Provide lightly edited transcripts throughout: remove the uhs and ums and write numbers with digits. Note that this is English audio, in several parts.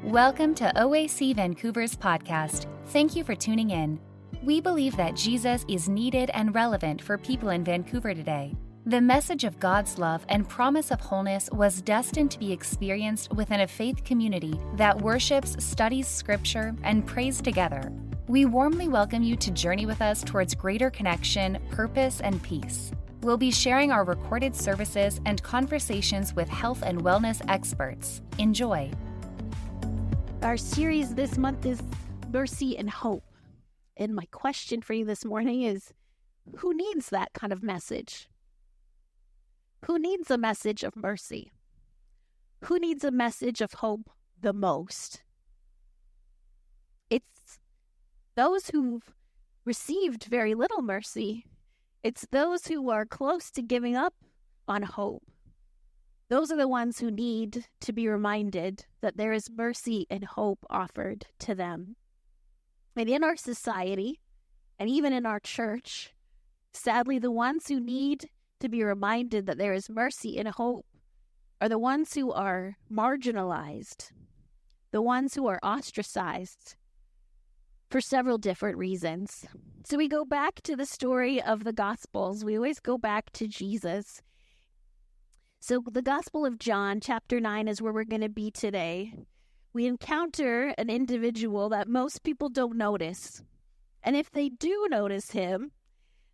Welcome to OAC Vancouver's podcast. Thank you for tuning in. We believe that Jesus is needed and relevant for people in Vancouver today. The message of God's love and promise of wholeness was destined to be experienced within a faith community that worships, studies scripture, and prays together. We warmly welcome you to journey with us towards greater connection, purpose, and peace. We'll be sharing our recorded services and conversations with health and wellness experts. Enjoy. Our series this month is Mercy and Hope. And my question for you this morning is, who needs that kind of message? Who needs a message of mercy? Who needs a message of hope the most? It's those who've received very little mercy. It's those who are close to giving up on hope. Those are the ones who need to be reminded that there is mercy and hope offered to them. And in our society, and even in our church, sadly, the ones who need to be reminded that there is mercy and hope are the ones who are marginalized, the ones who are ostracized for several different reasons. So we go back to the story of the Gospels. We always go back to Jesus. So the Gospel of John, chapter 9, is where we're going to be today. We encounter an individual that most people don't notice. And if they do notice him,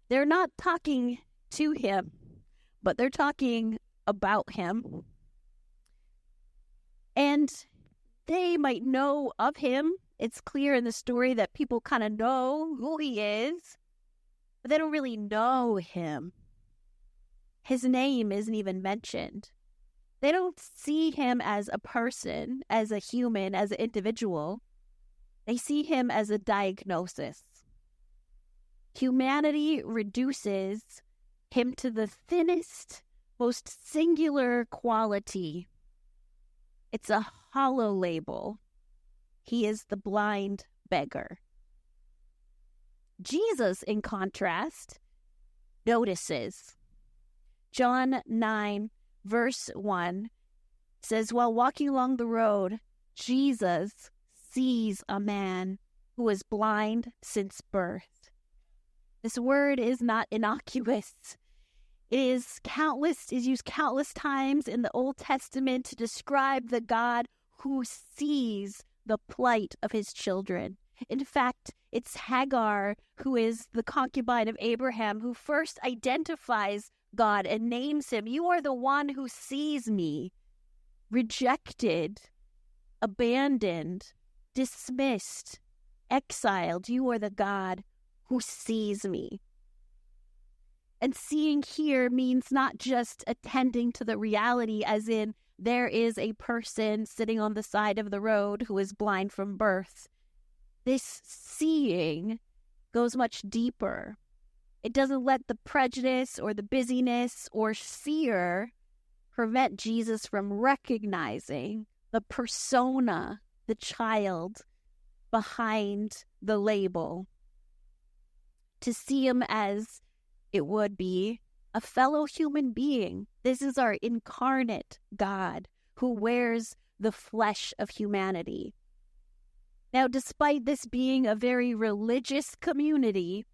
they're not talking to him, but they're talking about him. And they might know of him. It's clear in the story that people kind of know who he is, but they don't really know him. His name isn't even mentioned. They don't see him as a person, as a human, as an individual. They see him as a diagnosis. Humanity reduces him to the thinnest, most singular quality. It's a hollow label. He is the blind beggar. Jesus, in contrast, notices. John 9, verse 1 says, while walking along the road, Jesus sees a man who is blind since birth. This word is not innocuous. It is used countless times in the Old Testament to describe the God who sees the plight of his children. In fact, it's Hagar, who is the concubine of Abraham, who first identifies God and names him. You are the one who sees me. Rejected, abandoned, dismissed, exiled. You are the God who sees me. And seeing here means not just attending to the reality, as in there is a person sitting on the side of the road who is blind from birth. This seeing goes much deeper. It doesn't let the prejudice or the busyness or fear prevent Jesus from recognizing the persona, the child behind the label. To see him as it would be a fellow human being. This is our incarnate God who wears the flesh of humanity. Now, despite this being a very religious community,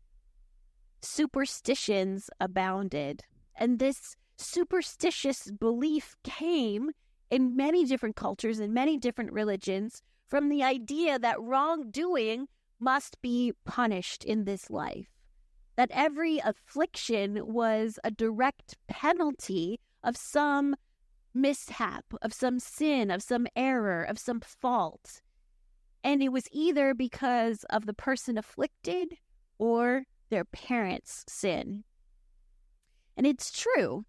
superstitions abounded. And this superstitious belief came in many different cultures and many different religions from the idea that wrongdoing must be punished in this life. That every affliction was a direct penalty of some mishap, of some sin, of some error, of some fault. And it was either because of the person afflicted or their parents' sin. And it's true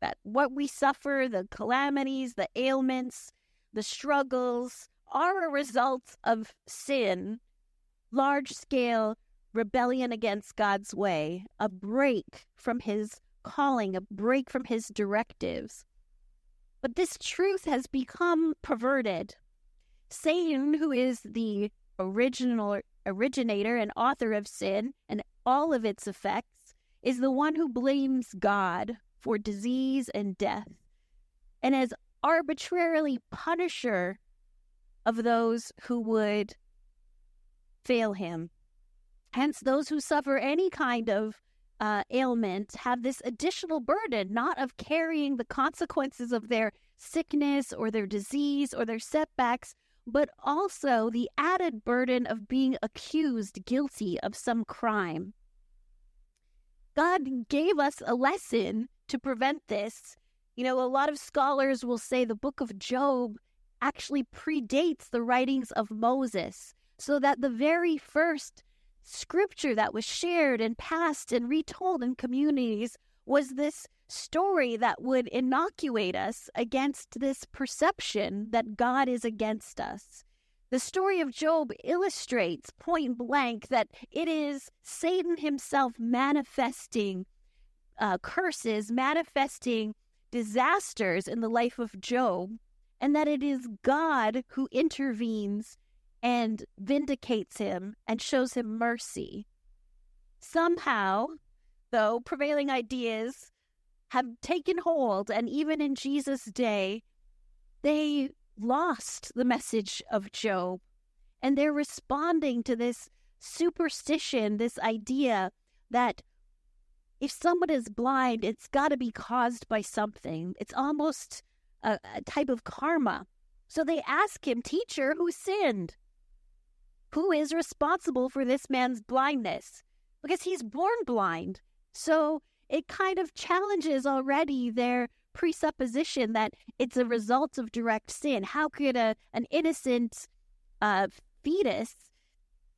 that what we suffer, the calamities, the ailments, the struggles, are a result of sin, large-scale rebellion against God's way, a break from his calling, a break from his directives. But this truth has become perverted. Satan, who is the originator and author of sin and all of its effects, is the one who blames God for disease and death. And as arbitrarily punisher of those who would fail him. Hence, those who suffer any kind of ailment have this additional burden, not of carrying the consequences of their sickness or their disease or their setbacks, but also the added burden of being accused guilty of some crime. God gave us a lesson to prevent this. A lot of scholars will say the book of Job actually predates the writings of Moses, so that the very first scripture that was shared and passed and retold in communities was this story that would inoculate us against this perception that God is against us. The story of Job illustrates point blank that it is Satan himself manifesting curses, manifesting disasters in the life of Job, and that it is God who intervenes and vindicates him and shows him mercy. Somehow, though, prevailing ideas have taken hold, and even in Jesus' day, they lost the message of Job, and they're responding to this superstition, this idea that if someone is blind, it's got to be caused by something. It's almost a type of karma. So they ask him, "Teacher, who sinned? Who is responsible for this man's blindness?" Because he's born blind. So it kind of challenges already their presupposition that it's a result of direct sin. How could an innocent fetus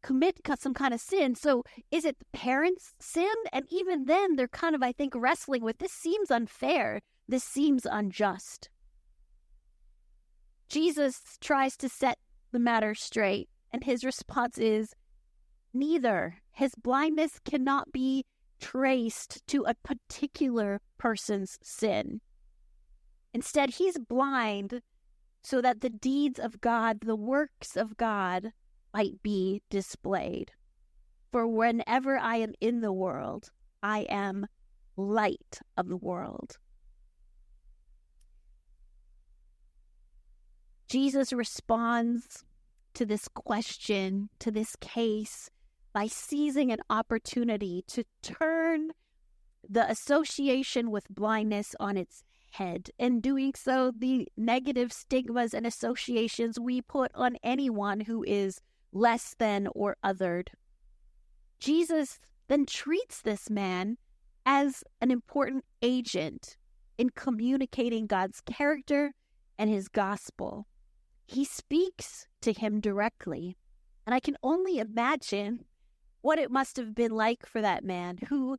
commit some kind of sin? So is it the parents' sin? And even then, they're kind of, I think, wrestling with, this seems unfair. This seems unjust. Jesus tries to set the matter straight, and his response is neither. His blindness cannot be traced to a particular person's sin. Instead, he's blind so that the deeds of God, the works of God, might be displayed. For whenever I am in the world, I am light of the world. Jesus responds to this question, to this case, by seizing an opportunity to turn the association with blindness on its head. In doing so, the negative stigmas and associations we put on anyone who is less than or othered. Jesus then treats this man as an important agent in communicating God's character and his gospel. He speaks to him directly, and I can only imagine what it must have been like for that man who,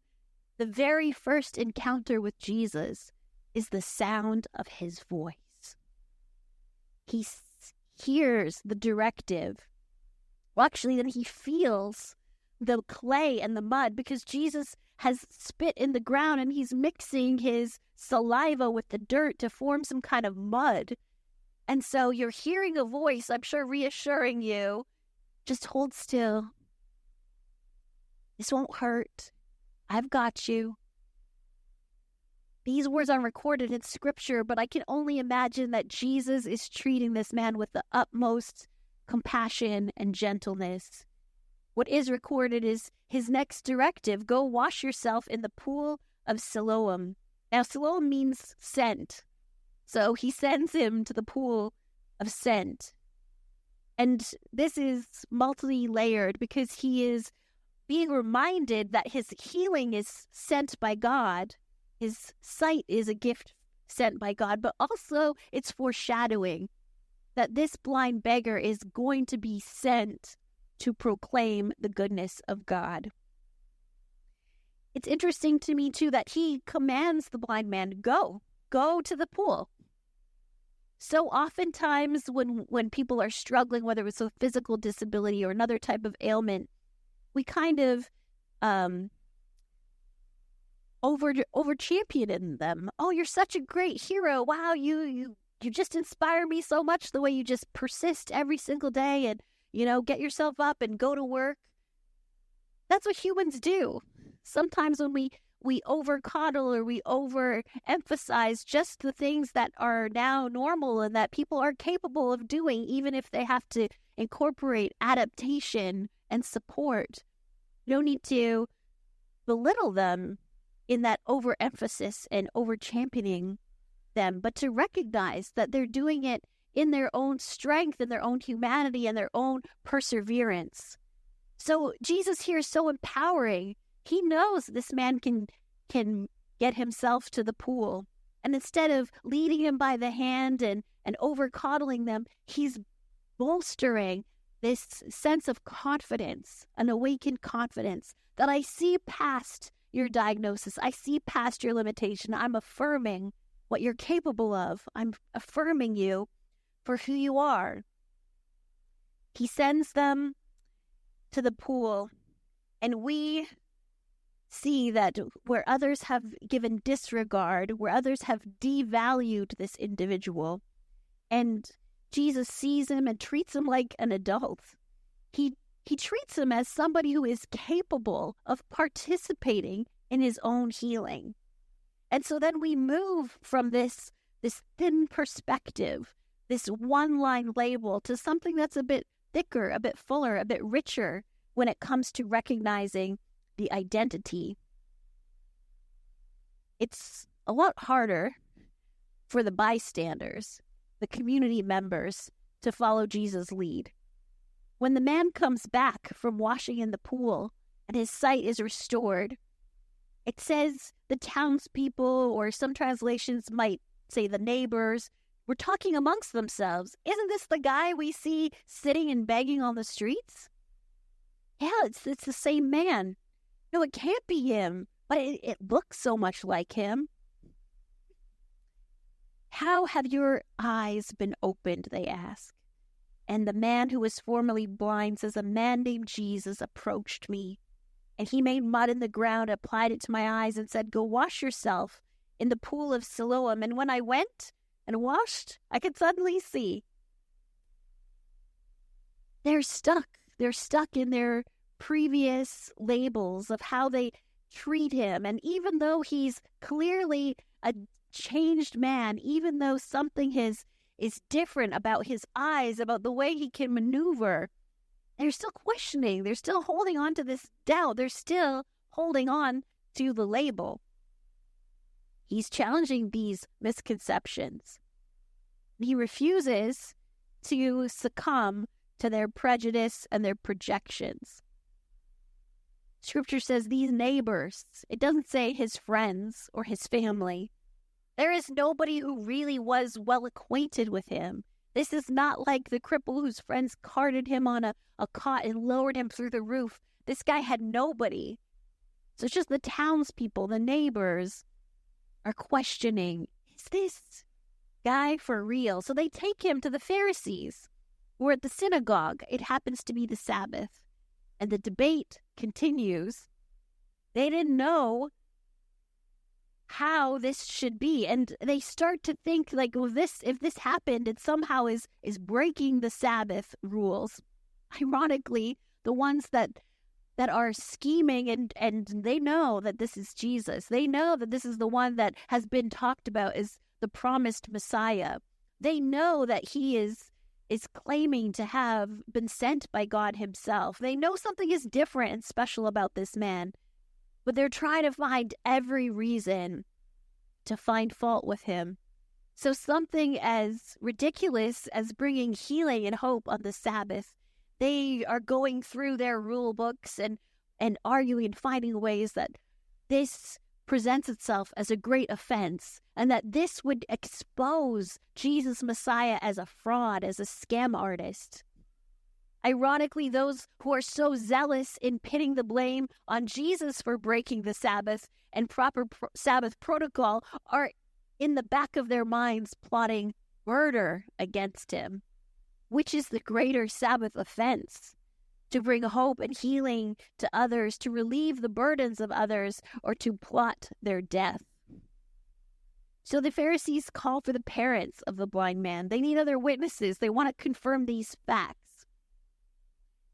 the very first encounter with Jesus is the sound of his voice. He hears the directive. Well, actually, then he feels the clay and the mud, because Jesus has spit in the ground and he's mixing his saliva with the dirt to form some kind of mud. And so you're hearing a voice, I'm sure, reassuring you, just hold still. This won't hurt. I've got you. These words aren't recorded in Scripture, but I can only imagine that Jesus is treating this man with the utmost compassion and gentleness. What is recorded is his next directive: go wash yourself in the pool of Siloam. Now, Siloam means sent. So he sends him to the pool of sent. And this is multi-layered because he is being reminded that his healing is sent by God. His sight is a gift sent by God, but also it's foreshadowing that this blind beggar is going to be sent to proclaim the goodness of God. It's interesting to me, too, that he commands the blind man, go to the pool. So oftentimes when people are struggling, whether it's a physical disability or another type of ailment, we kind of over champion them. Oh, you're such a great hero. Wow, you just inspire me so much, the way you just persist every single day and, get yourself up and go to work. That's what humans do. Sometimes when we over coddle or we overemphasize just the things that are now normal and that people are capable of doing, even if they have to incorporate adaptation and support. You don't need to belittle them in that overemphasis and over championing them, but to recognize that they're doing it in their own strength and their own humanity and their own perseverance. So Jesus here is so empowering. He knows this man can get himself to the pool. And instead of leading him by the hand and over coddling them, he's bolstering this sense of confidence, an awakened confidence that I see past your diagnosis. I see past your limitation. I'm affirming what you're capable of. I'm affirming you for who you are. He sends them to the pool, and we see that where others have given disregard, where others have devalued this individual, and Jesus sees him and treats him like an adult. He treats him as somebody who is capable of participating in his own healing. And so then we move from this thin perspective, this one-line label, to something that's a bit thicker, a bit fuller, a bit richer when it comes to recognizing the identity. It's a lot harder for the bystanders, the community members, to follow Jesus' lead. When the man comes back from washing in the pool and his sight is restored, it says the townspeople, or some translations might say the neighbors, were talking amongst themselves. Isn't this the guy we see sitting and begging on the streets? Yeah, it's the same man. No, it can't be him, but it looks so much like him. How have your eyes been opened, they ask. And the man who was formerly blind says, a man named Jesus approached me, and he made mud in the ground, applied it to my eyes, and said, go wash yourself in the pool of Siloam. And when I went and washed, I could suddenly see. They're stuck. They're stuck in their previous labels of how they treat him. And even though he's clearly a changed man, even though something is different about his eyes, about the way he can maneuver, they're still questioning. They're still holding on to this doubt. They're still holding on to the label. He's challenging these misconceptions. He refuses to succumb to their prejudice and their projections. Scripture says these neighbors, it doesn't say his friends or his family. There is nobody who really was well acquainted with him. This is not like the cripple whose friends carted him on a cot and lowered him through the roof. This guy had nobody. So it's just the townspeople, the neighbors, are questioning, is this guy for real? So they take him to the Pharisees. We're at the synagogue. It happens to be the Sabbath. And the debate continues. They didn't know how this should be. And they start to think like, well, if this happened, it somehow is breaking the Sabbath rules. Ironically, the ones that are scheming and they know that this is Jesus. They know that this is the one that has been talked about as the promised Messiah. They know that he is claiming to have been sent by God himself. They know something is different and special about this man, but they're trying to find every reason to find fault with him. So something as ridiculous as bringing healing and hope on the Sabbath, they are going through their rule books and arguing and finding ways that this presents itself as a great offense and that this would expose Jesus Messiah as a fraud, as a scam artist. Ironically, those who are so zealous in pinning the blame on Jesus for breaking the Sabbath and proper Sabbath protocol are in the back of their minds plotting murder against him. Which is the greater Sabbath offense? To bring hope and healing to others, to relieve the burdens of others, or to plot their death. So the Pharisees call for the parents of the blind man. They need other witnesses. They want to confirm these facts.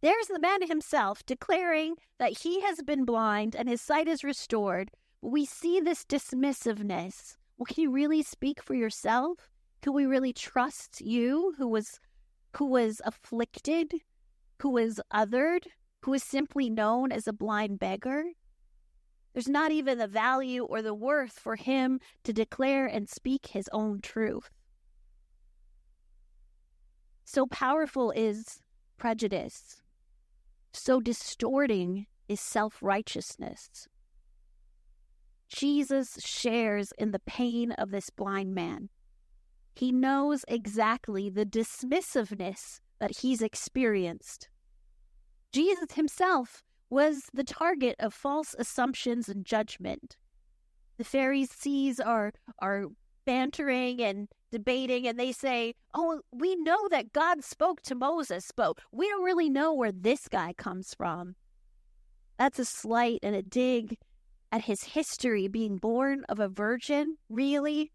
There's the man himself declaring that he has been blind and his sight is restored, we see this dismissiveness. Well, can you really speak for yourself? Can we really trust you who was afflicted, who was othered, who is simply known as a blind beggar? There's not even the value or the worth for him to declare and speak his own truth. So powerful is prejudice. So distorting is self-righteousness. Jesus shares in the pain of this blind man. He knows exactly the dismissiveness that he's experienced. Jesus himself was the target of false assumptions and judgment. The Pharisees are bantering and debating, and they say, oh, we know that God spoke to Moses, but we don't really know where this guy comes from. That's a slight and a dig at his history, being born of a virgin. Really?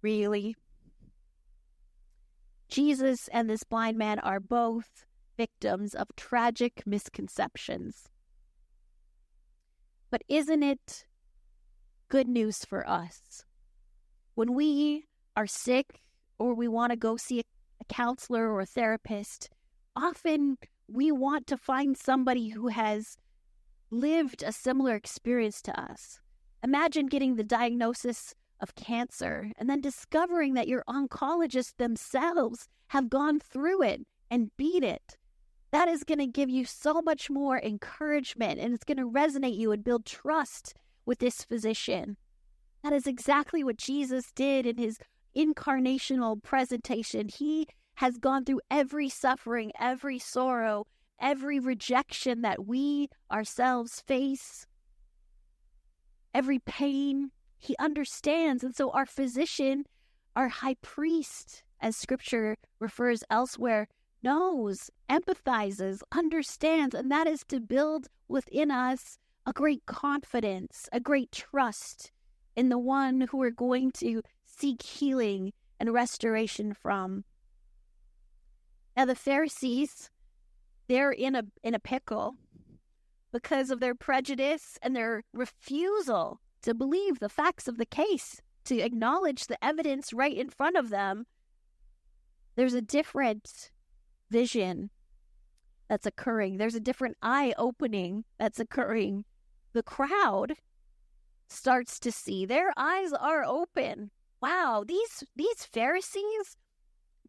Really? Jesus and this blind man are both victims of tragic misconceptions. But isn't it good news for us? When we are sick or we want to go see a counselor or a therapist, often we want to find somebody who has lived a similar experience to us. Imagine getting the diagnosis of cancer and then discovering that your oncologists themselves have gone through it and beat it. That is going to give you so much more encouragement, and it's going to resonate you and build trust with this physician. That is exactly what Jesus did in his incarnational presentation. He has gone through every suffering, every sorrow, every rejection that we ourselves face, every pain. He understands. And so our physician, our high priest, as scripture refers elsewhere, knows, empathizes, understands, and that is to build within us a great confidence, a great trust in the one who we're going to seek healing and restoration from. Now the Pharisees, they're in a pickle because of their prejudice and their refusal to believe the facts of the case, to acknowledge the evidence right in front of them. There's a different vision that's occurring. There's a different eye opening that's occurring. The crowd starts to see. Their eyes are open. Wow, these Pharisees,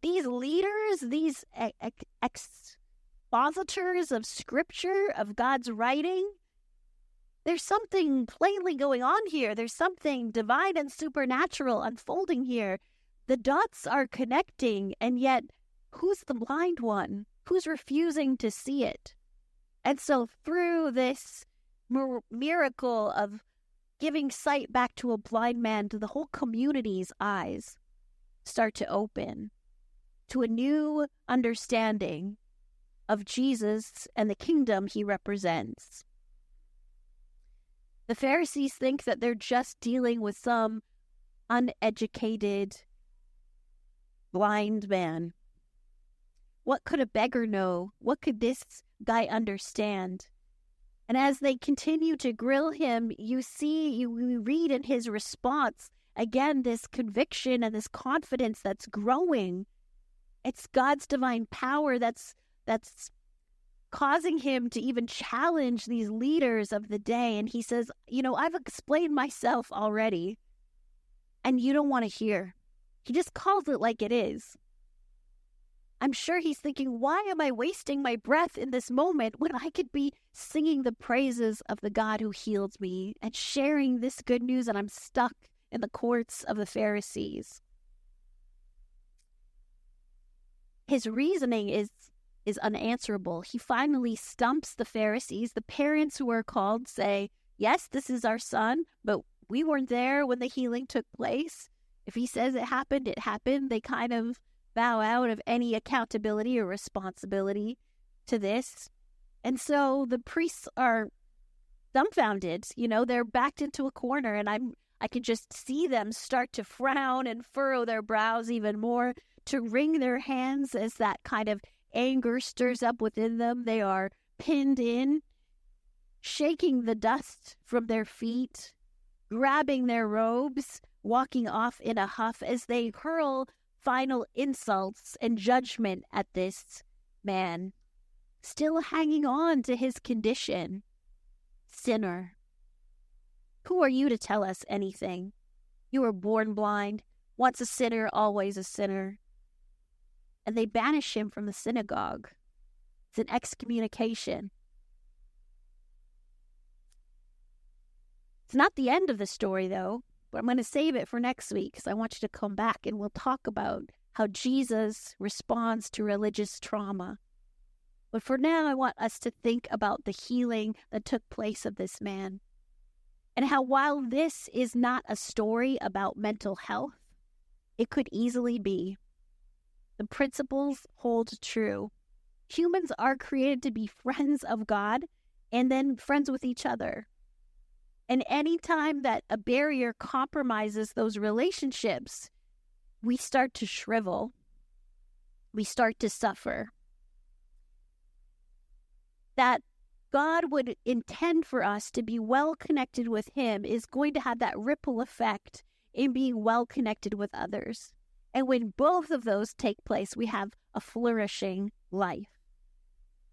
these leaders, these expositors of scripture, of God's writing, there's something plainly going on here. There's something divine and supernatural unfolding here. The dots are connecting, and yet who's the blind one? Who's refusing to see it? And so through this miracle of giving sight back to a blind man, to the whole community's eyes start to open to a new understanding of Jesus and the kingdom he represents. The Pharisees think that they're just dealing with some uneducated blind man. What could a beggar know? What could this guy understand? And as they continue to grill him, we read in his response, again, this conviction and this confidence that's growing. It's God's divine power that's causing him to even challenge these leaders of the day. And he says, I've explained myself already, and you don't want to hear. He just calls it like it is. I'm sure he's thinking, why am I wasting my breath in this moment when I could be singing the praises of the God who healed me and sharing this good news, and I'm stuck in the courts of the Pharisees? His reasoning is unanswerable. He finally stumps the Pharisees. The parents who are called say, yes, this is our son, but we weren't there when the healing took place. If he says it happened, it happened. They kind of bow out of any accountability or responsibility to this. And so the priests are dumbfounded. They're backed into a corner, and I can just see them start to frown and furrow their brows even more, to wring their hands as that kind of anger stirs up within them. They are pinned in. shaking the dust from their feet, grabbing their robes, walking off in a huff as they hurl final insults and judgment at this man, still hanging on to his condition. Sinner. Who are you to tell us anything? You were born blind, once a sinner, always a sinner. And they banish him from the synagogue. It's an excommunication. It's not the end of the story, though, but I'm going to save it for next week because I want you to come back and we'll talk about how Jesus responds to religious trauma. But for now, I want us to think about the healing that took place of this man. And how while this is not a story about mental health, it could easily be. The principles hold true. Humans are created to be friends of God and then friends with each other. And any time that a barrier compromises those relationships, we start to shrivel. We start to suffer. That God would intend for us to be well connected with Him is going to have that ripple effect in being well connected with others. And when both of those take place, we have a flourishing life.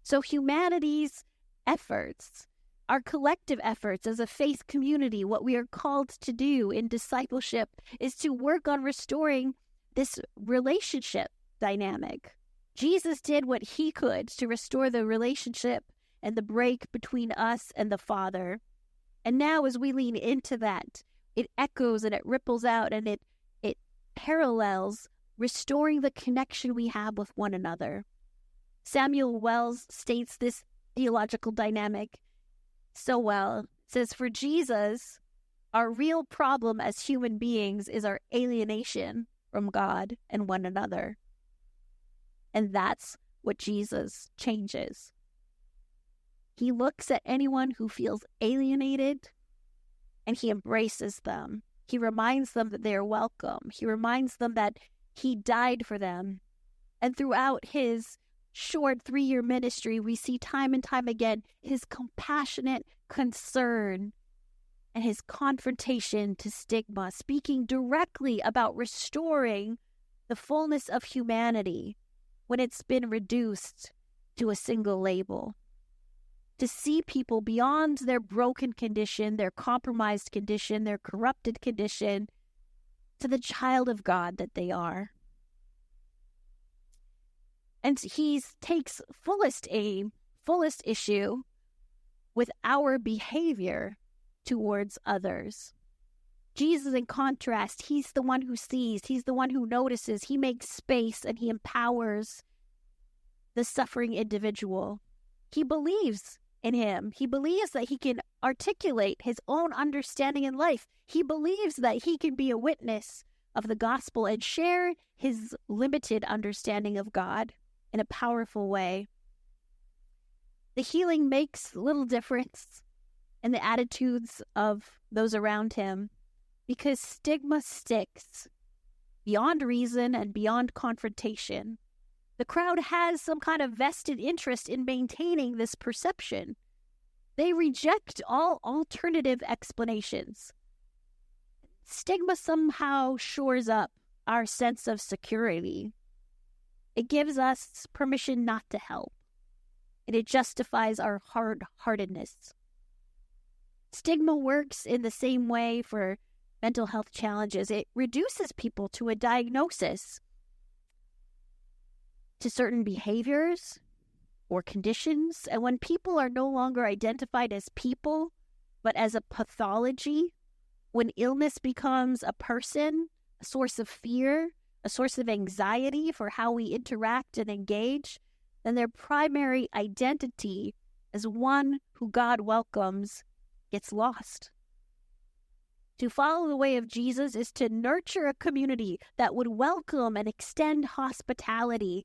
So humanity's efforts, our collective efforts as a faith community, what we are called to do in discipleship is to work on restoring this relationship dynamic. Jesus did what He could to restore the relationship and the break between us and the Father. And now as we lean into that, it echoes and it ripples out and it parallels restoring the connection we have with one another. Samuel Wells states this theological dynamic so well. It says, for Jesus, our real problem as human beings is our alienation from God and one another. And that's what Jesus changes. He looks at anyone who feels alienated and He embraces them. He reminds them that they are welcome. He reminds them that He died for them. And throughout His short 3-year ministry, we see time and time again His compassionate concern and His confrontation to stigma, speaking directly about restoring the fullness of humanity when it's been reduced to a single label. To see people beyond their broken condition, their compromised condition, their corrupted condition, to the child of God that they are. And He takes fullest aim, fullest issue with our behavior towards others. Jesus, in contrast, He's the one who sees, He's the one who notices, He makes space and He empowers the suffering individual. He believes in Him. He believes that He can articulate His own understanding in life. He believes that He can be a witness of the gospel and share His limited understanding of God in a powerful way. The healing makes little difference in the attitudes of those around Him because stigma sticks beyond reason and beyond confrontation. The crowd has some kind of vested interest in maintaining this perception. They reject all alternative explanations. Stigma somehow shores up our sense of security. It gives us permission not to help, and it justifies our hard-heartedness. Stigma works in the same way for mental health challenges. It reduces people to a diagnosis, to certain behaviors or conditions. And when people are no longer identified as people, but as a pathology, when illness becomes a person, a source of fear, a source of anxiety for how we interact and engage, then their primary identity as one who God welcomes gets lost. To follow the way of Jesus is to nurture a community that would welcome and extend hospitality,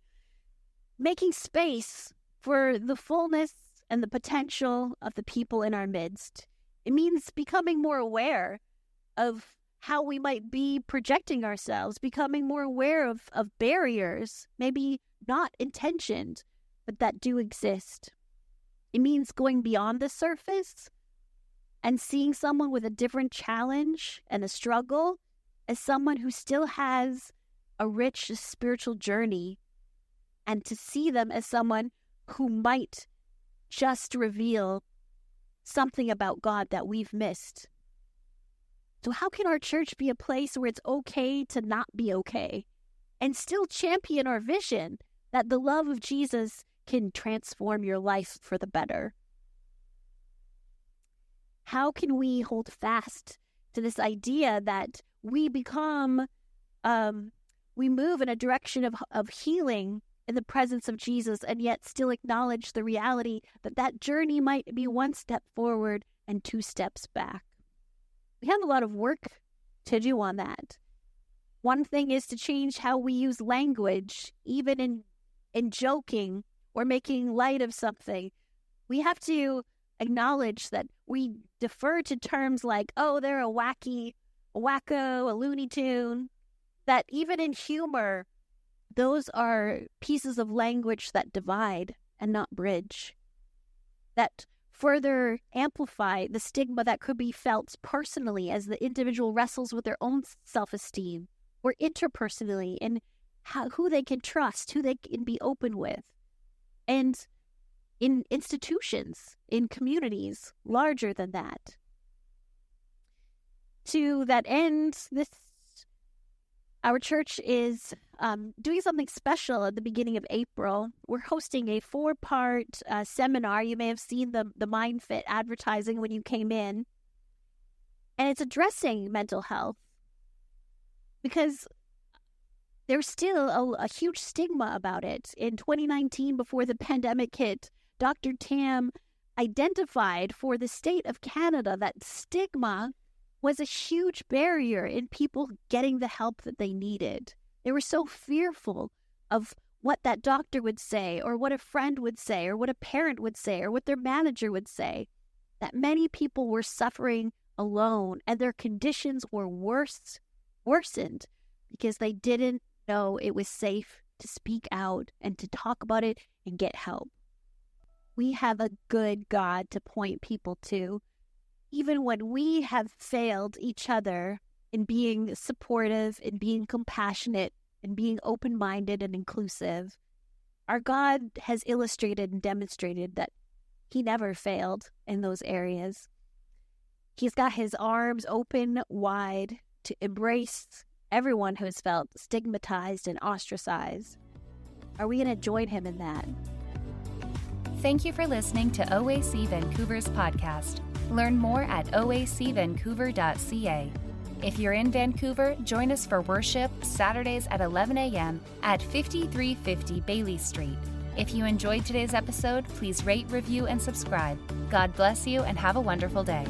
making space for the fullness and the potential of the people in our midst. It means becoming more aware of how we might be projecting ourselves, becoming more aware of barriers, maybe not intentioned, but that do exist. It means going beyond the surface and seeing someone with a different challenge and a struggle as someone who still has a rich spiritual journey, and to see them as someone who might just reveal something about God that we've missed. So how can our church be a place where it's okay to not be okay and still champion our vision that the love of Jesus can transform your life for the better? How can we hold fast to this idea that we move in a direction of healing in the presence of Jesus, and yet still acknowledge the reality that journey might be one step forward and 2 steps back? We have a lot of work to do on that. One thing is to change how we use language, even in joking or making light of something. We have to acknowledge that we defer to terms like, oh, they're a wacko, a Looney Tune, that even in humor, those are pieces of language that divide and not bridge, that further amplify the stigma that could be felt personally as the individual wrestles with their own self-esteem, or interpersonally, and who they can trust, who they can be open with. And in institutions, in communities larger than that. To that end, our church is doing something special at the beginning of April. We're hosting a 4-part seminar. You may have seen the MindFit advertising when you came in. And it's addressing mental health, because there's still a huge stigma about it. In 2019, before the pandemic hit, Dr. Tam identified for the state of Canada that stigma was a huge barrier in people getting the help that they needed. They were so fearful of what that doctor would say, or what a friend would say, or what a parent would say, or what their manager would say, that many people were suffering alone, and their conditions were worsened because they didn't know it was safe to speak out and to talk about it and get help. We have a good God to point people to, even when we have failed each other in being supportive, in being compassionate, in being open-minded and inclusive. Our God has illustrated and demonstrated that he never failed in those areas. He's got his arms open wide to embrace everyone who has felt stigmatized and ostracized. Are we going to join him in that? Thank you for listening to OAC Vancouver's podcast. Learn more at oacvancouver.ca. If you're in Vancouver, join us for worship Saturdays at 11 a.m. at 5350 Bailey Street. If you enjoyed today's episode, please rate, review, and subscribe. God bless you and have a wonderful day.